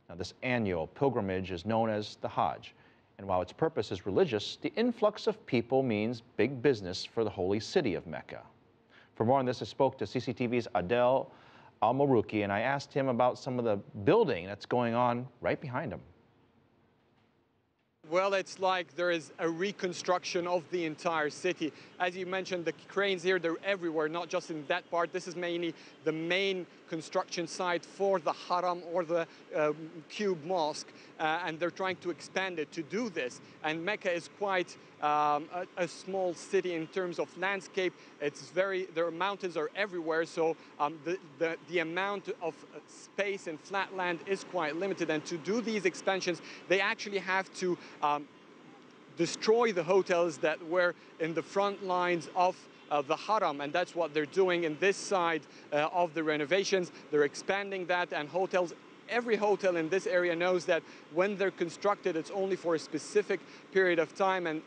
Now, this annual pilgrimage is known as the Hajj, and while its purpose is religious, the influx of people means big business for the holy city of Mecca. For more on this, I spoke to CCTV's Adel, el-mahoruky, and I asked him about some of the building that's going on right behind him. Well, it's like there is a reconstruction of the entire city. As you mentioned, the cranes here, they're everywhere, not just in that part. This is mainly the main construction site for the Haram or the Cube Mosque, and they're trying to expand it to do this. And Mecca is quite a small city in terms of landscape. Their mountains are everywhere, so the amount of space and flat land is quite limited. And to do these expansions, they actually have to destroy the hotels that were in the front lines of the Haram, and that's what they're doing in this side of the renovations. They're expanding that, and every hotel in this area knows that when they're constructed, it's only for a specific period of time, and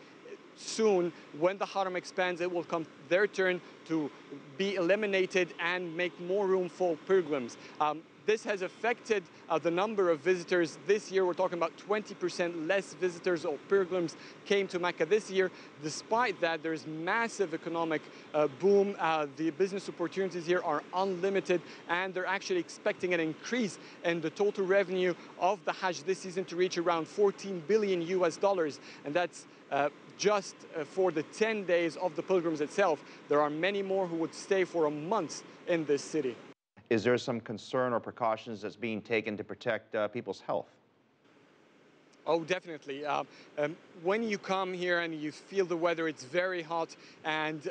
soon, when the Haram expands, it will come their turn to be eliminated and make more room for pilgrims. This has affected the number of visitors. This year, we're talking about 20% less visitors or pilgrims came to Mecca this year. Despite that, there's massive economic boom. The business opportunities here are unlimited, and they're actually expecting an increase in the total revenue of the Hajj this season to reach around 14 billion US dollars. And that's just for the 10 days of the pilgrims itself. There are many more who would stay for a month in this city. Is there some concern or precautions that's being taken to protect people's health? Oh, definitely. When you come here and you feel the weather, it's very hot, and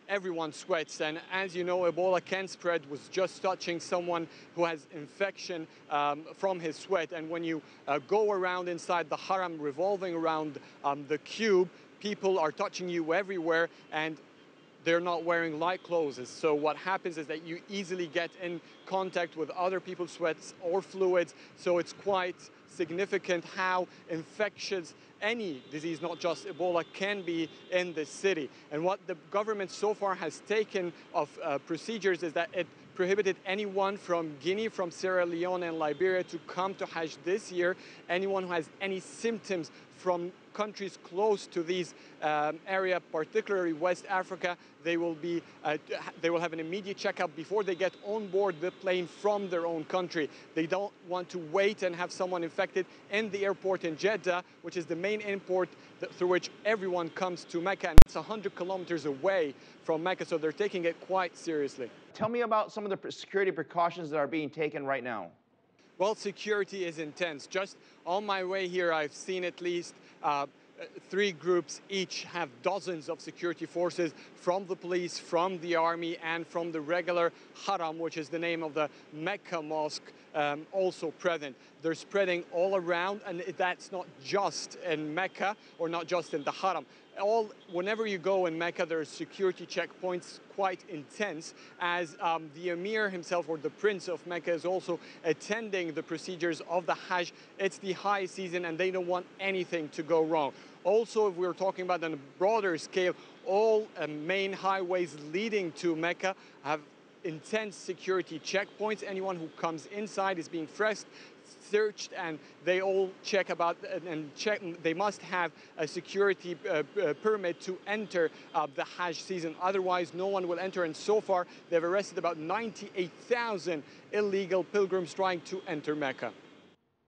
everyone sweats. And as you know, Ebola can spread with just touching someone who has infection from his sweat. And when you go around inside the Haram, revolving around the cube, people are touching you everywhere, and they're not wearing light clothes. So what happens is that you easily get in contact with other people's sweats or fluids. So it's quite significant how infectious any disease, not just Ebola, can be in this city. And what the government so far has taken of procedures is that it prohibited anyone from Guinea, from Sierra Leone and Liberia to come to Hajj this year. Anyone who has any symptoms from countries close to these area, particularly West Africa, they will have an immediate checkup before they get on board the plane from their own country. They don't want to wait and have someone infected in the airport in Jeddah, which is the main airport through which everyone comes to Mecca, and it's 100 kilometers away from Mecca, so they're taking it quite seriously. Tell me about some of the security precautions that are being taken right now. Well, security is intense. Just on my way here, I've seen at least 3 groups, each have dozens of security forces from the police, from the army, and from the regular Haram, which is the name of the Mecca mosque, also present. They're spreading all around, and that's not just in Mecca or not just in the Haram. Whenever you go in Mecca, there are security checkpoints, quite intense, as the Emir himself, or the Prince of Mecca, is also attending the procedures of the Hajj. It's the high season, and they don't want anything to go wrong. Also, if we're talking about on a broader scale, all main highways leading to Mecca have intense security checkpoints. Anyone who comes inside is being searched, and they all check they must have a security permit to enter the Hajj season. Otherwise, no one will enter. And so far, they've arrested about 98,000 illegal pilgrims trying to enter Mecca.